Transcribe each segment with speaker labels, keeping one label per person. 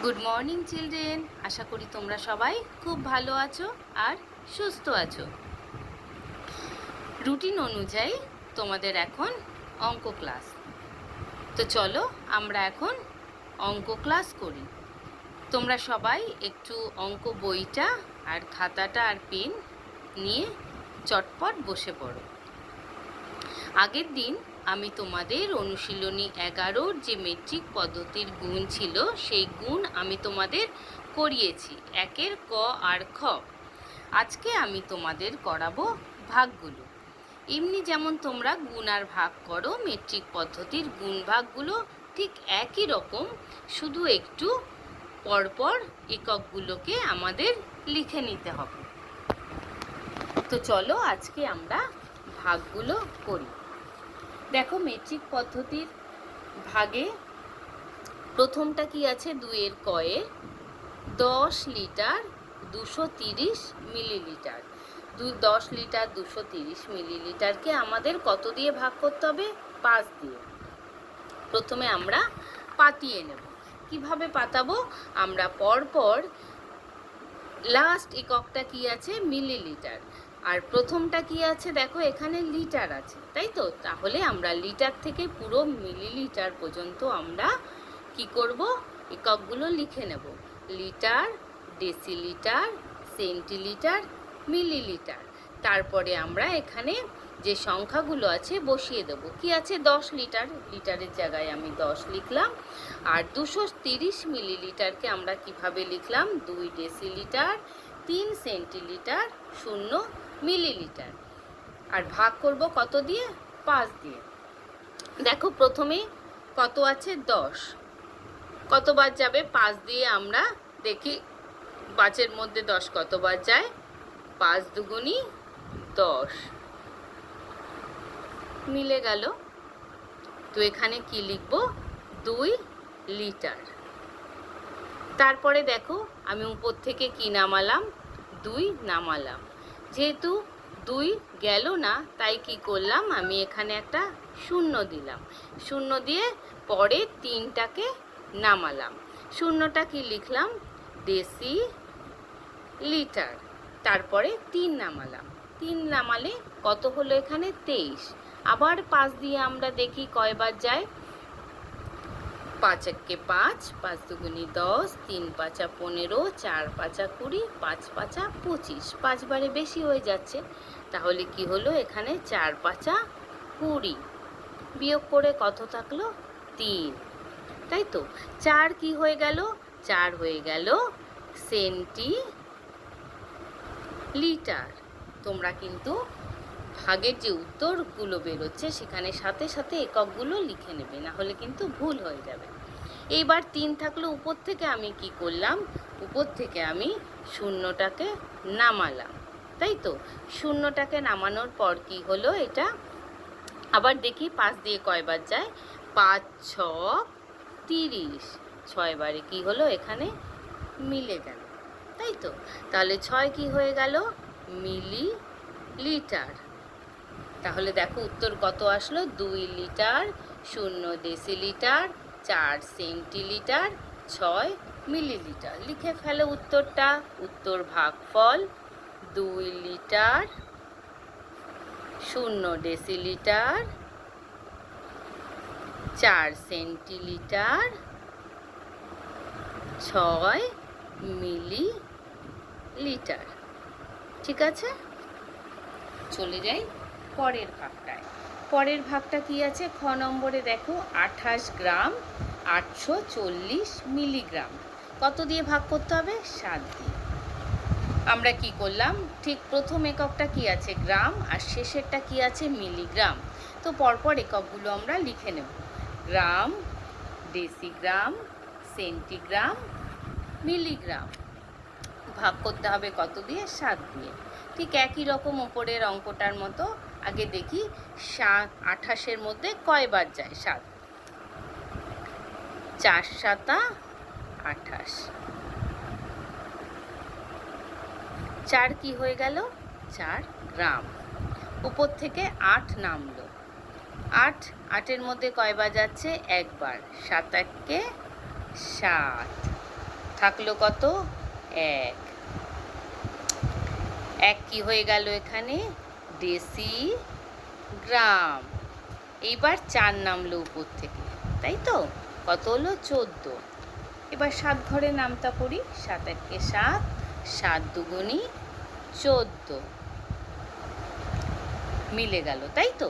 Speaker 1: Good morning children, আশা করি তোমরা সবাই খুব ভালো আছো আর সুস্থ আছো। রুটিন অনুযায়ী তোমাদের এখন অঙ্ক ক্লাস। তো চলো আমরা এখন অঙ্ক ক্লাস করি। তোমরা সবাই একটু অঙ্ক বইটা আর খাতাটা আর পেন নিয়ে চটপট বসে পড়ো। আগের দিন আমি তোমাদের অনুশীলনী 11-র যে মেট্রিক পদ্ধতির গুণ ছিল সেই গুণ আমি তোমাদের করিয়েছি, 1-এর ক আর খ। আজকে আমি তোমাদের করাবো ভাগগুলো। এমনি যেমন তোমরা গুণ আর ভাগ করো, মেট্রিক পদ্ধতির গুণ ভাগগুলো ঠিক একই রকম, শুধু একটু পরপর এককগুলোকে আমাদের লিখে নিতে হবে। তো চলো আজকে আমরা ভাগগুলো করি। দেখো, মেট্রিক পদ্ধতির ভাগে প্রথমটা কি আছে, 2-এর কয়ের 10 লিটার 230 মিলিলিটার। 10 লিটার 230 মিলিলিটারকে আমাদের কত দিয়ে ভাগ করতে হবে? 5 দিয়ে। প্রথমে আমরা পাতিয়ে নেব। কিভাবে পাতাবো? আমরা পরপর লাস্ট এককটা কি আছে? মিলিলিটার। আর প্রথমটা কি আছে? দেখো এখানে লিটার আছে, তাই তো? তাহলে আমরা লিটার থেকে পুরো মিলিলিটার পর্যন্ত আমরা কি করব? এককগুলো লিখে নেব। Litre, decilitre, centilitre, millilitre. তারপরে আমরা এখানে যে সংখ্যাগুলো আছে বসিয়ে দেব। কি আছে? 10 লিটার, লিটারের জায়গায় আমি 10 লিখলাম। আর 230 মিলিলিটারকে আমরা কিভাবে লিখলাম? 2 ডেসিলিটার, 3 সেন্টিলিটার, 0 মিলিলিটার। আর ভাগ করব কত দিয়ে? 5 দিয়ে। দেখো প্রথমে কত আছে? 10। কতবার যাবে? 5 দিয়ে আমরা দেখি 5-এর মধ্যে 10 কতবার যায়? 5 দুগুণী 10, মিলে গেল। তো এখানে কি লিখব? 2 লিটার। তারপরে দেখো আমি উপর থেকে কি নামালাম? 2 নামালাম। যেহেতু 2 গেল না, তাই কি করলাম? আমি এখানে একটা 0 দিলাম। 0 দিয়ে পরে 3টাকে নামালাম। 0টা কি লিখলাম? Deci litre. তারপরে 3 নামালাম। 3 নামালে কত হলো? এখানে 23। আবার 5 দিয়ে আমরা দেখি কয়বার যায়। 5 একে 5, 5 দুগুণী 10, 3 পাঁচা 15, 4 পাঁচা 20, 5 পাঁচা 25। 5 বারে বেশি হয়ে যাচ্ছে, তাহলে কি হলো? এখানে 4 পাঁচা 20, বিয়োগ করে কত থাকলো? 3, তাই তো? 4 কি হয়ে গেল? 4 হয়ে গেল সেন্টিলিটার। তোমরা কিন্তু ভাগের যে উত্তরগুলো বেরোচ্ছে সেখানে সাথে সাথে এককগুলো লিখে নেবে, না হলে কিন্তু ভুল হয়ে যাবে। এইবার 3 থাকলো, উপর থেকে আমি কি করলাম? উপর থেকে আমি 0টাকে নামালাম, তাই তো? 0টাকে নামানোর পর কি হলো? এটা আবার দেখি 5 দিয়ে কয়বার যায়। 5 6 30, 6 বারে কি হলো? এখানে মিলে গেল, তাই তো? তাহলে 6 কি হয়ে গেল? মিলি লিটার। তাহলে দেখো উত্তর কত আসলো? 2 লিটার, 0 ডেসিলিটার, 4 সেন্টিলিটার, 6 মিলিলিটার। লিখে ফেলো উত্তরটা। উত্তর ভাগফল 2 লিটার, 0 ডেসিলিটার, 4 সেন্টিলিটার, 6 মিলিলিটার। ঠিক আছে, চলে যাই পরের ভাগটায়। পরের ভাগটা কি আছে? খ নম্বরে দেখো 28 গ্রাম 840 মিলিগ্রাম। কত দিয়ে ভাগ করতে হবে? 7 দিয়ে। আমরা কি করলাম? ঠিক প্রথম এককটা কি আছে? গ্রাম, আর শেষেরটা কি আছে? মিলিগ্রাম। তো পরপর এককগুলো আমরা লিখে নেব। গ্রাম, ডেসিগ্রাম, সেন্টিগ্রাম, মিলিগ্রাম। ভাগ করতে হবে কত দিয়ে? 7 দিয়ে। ঠিক একই রকম উপরের অঙ্কটার মতো। আগে দেখি 28-এর মধ্যে কয়বার যায় 7? 4 7 28। 4 কি হয়ে গেল? 4 গ্রাম। উপর থেকে 8 নামলো। 8-8-এর মধ্যে কয়বার যাচ্ছে? একবার। 7 একে 7। থাকলো কত? 1। 1 কি হয়ে গেল এখানে? ডেসিগ্রাম। এইবার 4 নামলো উপর থেকে, তাই তো? কত হলো? 14। এবার 7 ঘরে নামতা পড়ি। 7 একে 7, 7 দুগুণি 14 মিলে গেল, তাই তো?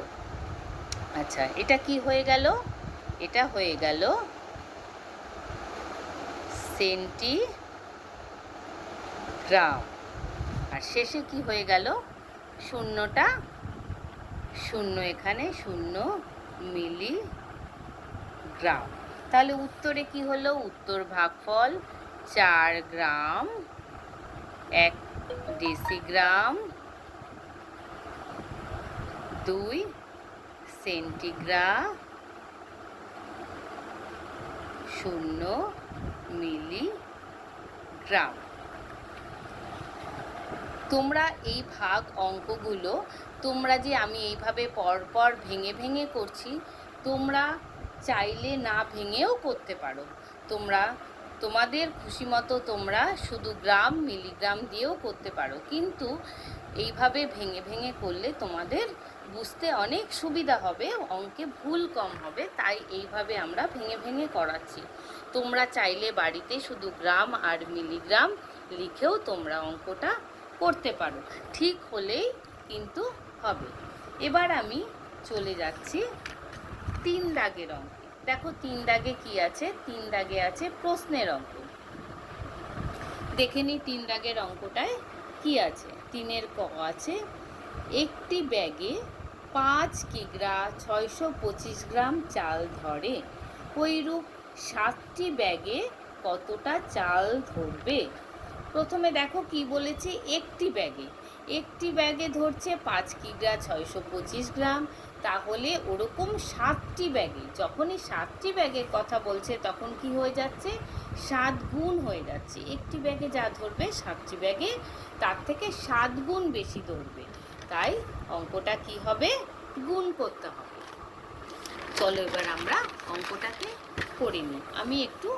Speaker 1: আচ্ছা, এটা কি হয়ে গেল? এটা হয়ে গেল সেন্টিগ্রাম। আর শেষে কি হয়ে গেল? শূন্যটা, শূন্য এখানে, 0 মিলিগ্রাম। তাহলে উত্তরে কি হলো? উত্তর ভাগফল 4 গ্রাম 1 ডেসিগ্রাম 2 সেন্টিগ্রাম 0 মিলিগ্রাম। তোমরা এই ভাগ অঙ্কগুলো তোমরা যে আমি এইভাবে পরপর ভেঙে ভেঙে করছি, তোমরা চাইলে না ভেঙেও করতে পারো। তোমরা তোমাদের খুশি মতো তোমরা শুধু গ্রাম মিলিগ্রাম দিয়েও করতে পারো, কিন্তু এইভাবে ভেঙে ভেঙে করলে তোমাদের বুঝতে অনেক সুবিধা হবে, অঙ্কে ভুল কম হবে। তাই এইভাবে আমরা ভেঙে ভেঙে করাচ্ছি। তোমরা চাইলে বাড়িতে শুধু গ্রাম আর মিলিগ্রাম লিখেও তোমরা অঙ্কটা করতে পারো, ঠিক হলেই কিন্তু হবে। এবার আমি চলে যাচ্ছি 3 দাগের অঙ্কে। দেখো 3 দাগে কি আছে? 3 দাগে আছে প্রশ্নের অঙ্ক। দেখে নি 3 দাগের অঙ্কটায় কি আছে। 3-এর ক আছে, একটি ব্যাগে 5 কিগ্রা 625 গ্রাম চাল ধরে, ওইরূপ 7টি ব্যাগে কতটা চাল ধরবে? প্রথমে দেখো কি বলেছে, একটি ব্যাগে ধরছে 5 কিগ্রা 625 গ্রাম, তাহলে ওরকম 7টি ব্যাগে, যখনই 7টি ব্যাগের কথা বলছে তখন কি হয়ে যাচ্ছে? 7 গুণ হয়ে যাচ্ছে। একটি ব্যাগে যা ধরবে 7টি ব্যাগে তার থেকে 7 গুণ বেশি ধরবে, তাই অঙ্কটা কি হবে? গুণ করতে হবে। চলো এবার আমরা অঙ্কটাকে করে নিই। আমি একটু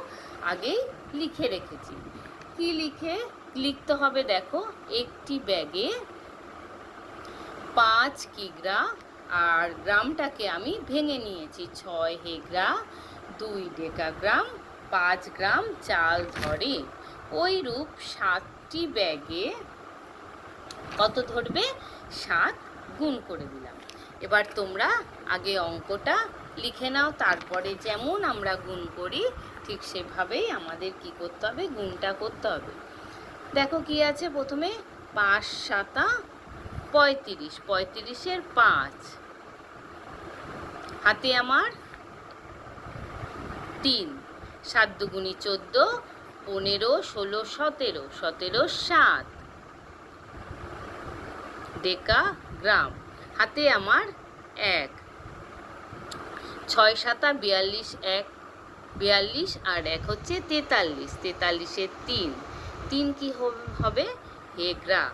Speaker 1: আগেই লিখে রেখেছি। কি লিখতে হবে দেখো, একটি ব্যাগে 5 কিগ্রা, আর গ্রামটাকে আমি ভেঙে নিয়েছি 6 হেগ্রা 2 ডেকাগ্রাম 5 গ্রাম চাল ধরে, ওইরূপ 7টি ব্যাগে কত ধরবে? 7 গুণ করে দিলাম। এবার তোমরা আগে অঙ্কটা লিখে নাও, তারপরে যেমন আমরা গুণ করি ঠিক সেভাবেই আমাদের কি করতে হবে? গুণটা করতে হবে। দেখো কি আছে, প্রথমে 5 7 35, 35-এর 5, হাতে আমার 3, 7 দুগুণি 14, 15 16 17, 17 7 ডেকাগ্রাম, হাতে আমার 1, 6 7 42, 1 42 আর 1 হচ্ছে 43, 43-এর 3, 3 কি হবে? হেগ্রা,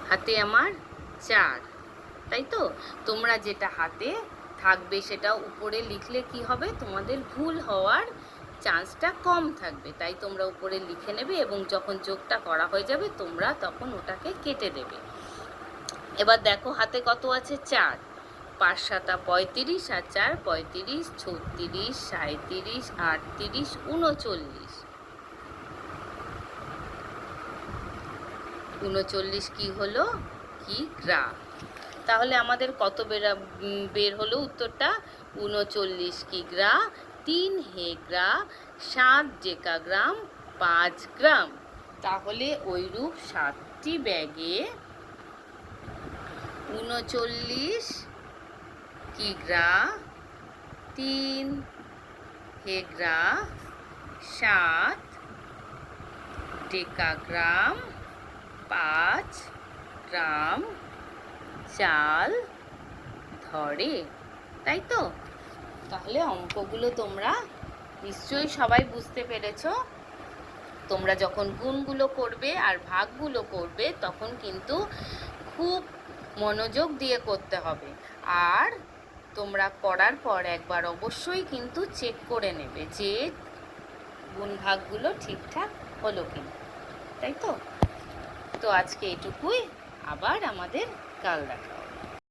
Speaker 1: হাতে আমার 4, তাই তো? তোমরা যেটা হাতে থাকবে সেটা উপরে লিখলে কি হবে? তোমাদের ভুল হওয়ার চান্সটা কম থাকবে, তাই তোমরা উপরে লিখে নেবে এবং যখন যোগটা করা হয়ে যাবে তোমরা তখন ওটাকে কেটে দেবে। এবার দেখো হাতে কত আছে? 4, 5 7 35 আর 4 35, 36 37 38 39, 39 কি হলো? কিগ্রা। তাহলে আমাদের কত বের হলো উত্তরটা? 39 কিগ্রা 3 হেগ্রা 7 ডেকাগ্রাম 5 গ্রাম। তাহলে ওইরূপ 7টি ব্যাগে 39 কিগ্রা 3 হেগ্রা 7 ডেকাগ্রাম 5 গ্রাম চাল ধরে, তাই তো? তাহলে অঙ্কগুলো তোমরা নিশ্চয়ই সবাই বুঝতে পেরেছো। তোমরা যখন গুণগুলো করবে আর ভাগগুলো করবে তখন কিন্তু খুব মনোযোগ দিয়ে করতে হবে, আর তোমরা করার পর একবার অবশ্যই কিন্তু চেক করে নেবে যে গুণ ভাগগুলো ঠিকঠাক হলো কিনা, তাই তো? তো আজকে এটুকুই, আবার আমাদের কাল দেখা হবে।